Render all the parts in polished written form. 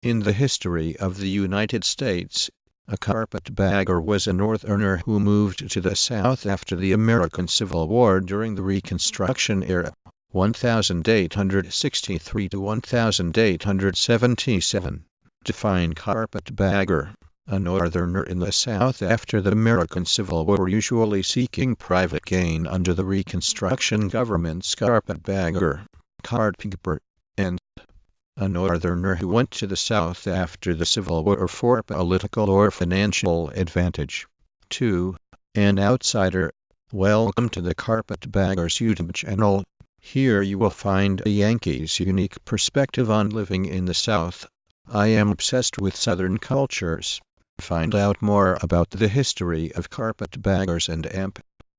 In the history of the United States, a carpetbagger was a Northerner who moved to the South after the American Civil War during the Reconstruction era, 1863 to 1877. Define carpetbagger. A Northerner in the South after the American Civil War, usually seeking private gain under the Reconstruction government's carpetbagger, carpetbagger, and a Northerner who went to the South after the Civil War for political or financial advantage. 2. An outsider. Welcome to the Carpetbaggers YouTube channel. Here you will find a Yankees' unique perspective on living in the South. I am obsessed with Southern cultures. Find out more about the history of carpetbaggers and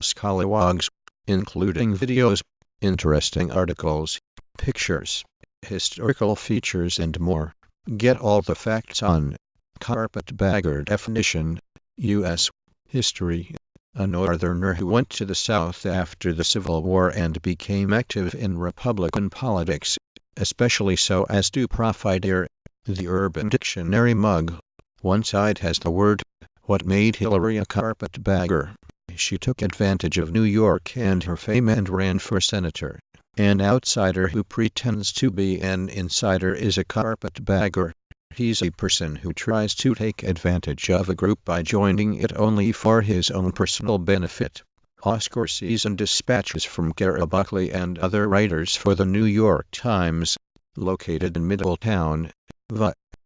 Scalawags, including videos, interesting articles, pictures, historical features and more. Get all the facts on carpetbagger definition. U.S. history. A Northerner who went to the South after the Civil War and became active in Republican politics, especially so as to profiteer. The Urban Dictionary mug. One side has the word, what made Hillary a carpetbagger? She took advantage of New York and her fame and ran for senator. An outsider who pretends to be an insider is a carpetbagger. He's a person who tries to take advantage of a group by joining it only for his own personal benefit. Oscar season dispatches from Cara Buckley and other writers for the New York Times. Located in Middletown,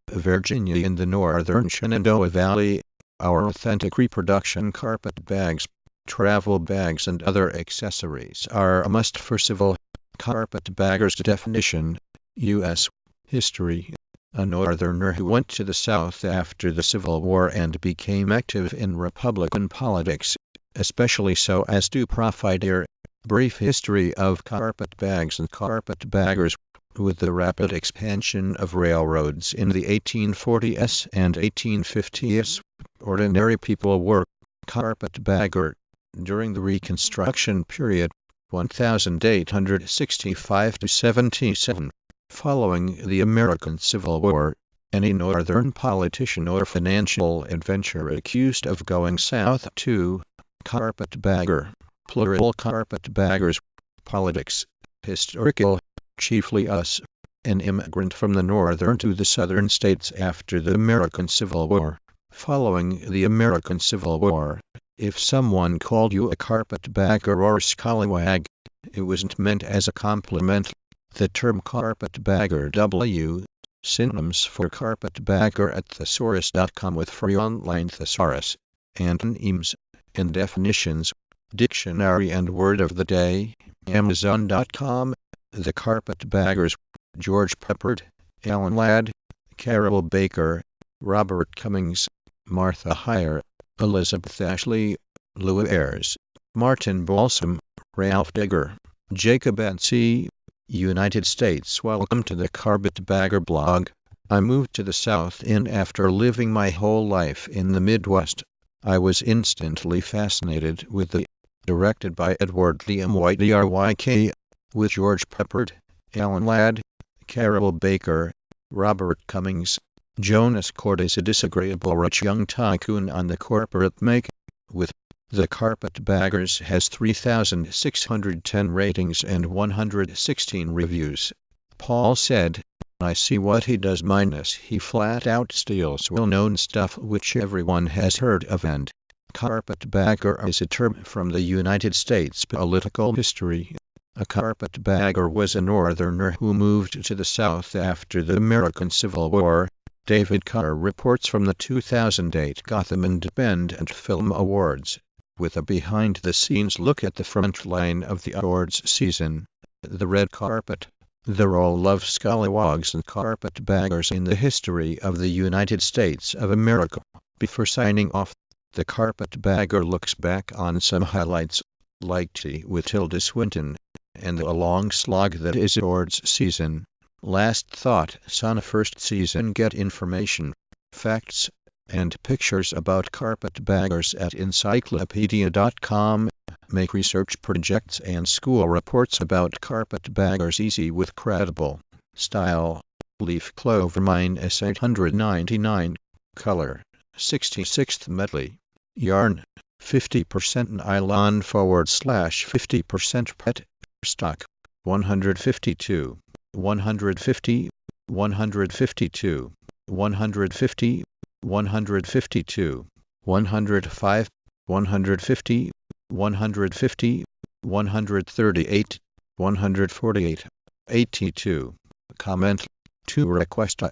Virginia in the northern Shenandoah Valley, our authentic reproduction carpetbags, travel bags and other accessories are a must for civil carpetbaggers definition. U.S. history. A Northerner who went to the South after the Civil War and became active in Republican politics, especially so as to profiteer. Brief history of carpetbags and carpetbaggers. With the rapid expansion of railroads in the 1840s and 1850s, ordinary people were carpetbagger. During the Reconstruction period, 1865 to 77, following the American Civil War, any Northern politician or financial adventurer accused of going south to carpetbagger, plural carpetbaggers. Politics. Historical. Chiefly us, an immigrant from the northern to the southern states after the American Civil War. Following the American Civil War, if someone called you a carpetbagger or scalawag, it wasn't meant as a compliment. The term carpetbagger W. Synonyms for carpetbagger at thesaurus.com with free online thesaurus. Antonyms and definitions. Dictionary and word of the day. Amazon.com. The Carpetbaggers. George Peppard, Alan Ladd, Cara Baker, Robert Cummings, Martha Heyer, Elizabeth Ashley, Louis Ayres, Martin Balsam, Ralph Digger, Jacob N.C. United States. Welcome to the Carpetbagger blog. I moved to the South after living my whole life in the Midwest. I was instantly fascinated with the directed by Edward Liam White DRYK, with George Peppard, Alan Ladd, Cara Baker, Robert Cummings, Jonas Cordes, a disagreeable rich young tycoon on the corporate make, with the Carpetbaggers has 3,610 ratings and 116 reviews. Paul said, I see what he does minus he flat out steals well-known stuff which everyone has heard of, and carpetbagger is a term from the United States political history. A carpetbagger was a Northerner who moved to the South after the American Civil War. David Carr reports from the 2008 Gotham Independent Film Awards, with a behind-the-scenes look at the front line of the awards season. The red carpet. The role of scalawags and carpetbaggers in the history of the United States of America. Before signing off, the carpetbagger looks back on some highlights, like tea with Tilda Swinton, and the long slog that is awards season. Last thought, son. First season. Get information, facts, and pictures about carpetbaggers at encyclopedia.com. Make research projects and school reports about carpetbaggers easy with credible style. leaf clover -899, color 66th medley, yarn 50% nylon /50% pet, stock 152, 150, 152, 150, 152, 105, 150, 150, 138, 148, 82. Comment to request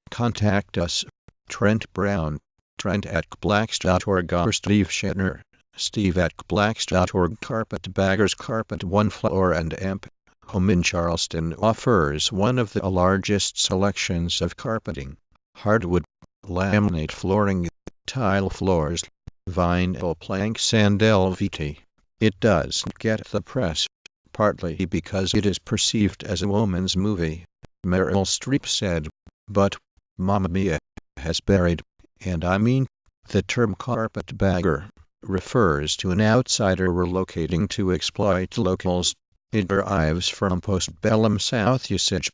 contact us. Trent Brown, Trent@blacks.org or Steve Shatner, Steve@blacks.org. Carpetbaggers Carpet 1 Floor and Amp Home in Charleston offers one of the largest selections of carpeting, hardwood, laminate flooring, tile floors, vinyl planks and LVT. It doesn't get the press, partly because it is perceived as a woman's movie, Meryl Streep said, but Mamma Mia has buried, and I mean, the term carpetbagger refers to an outsider relocating to exploit locals. It derives from postbellum South usage,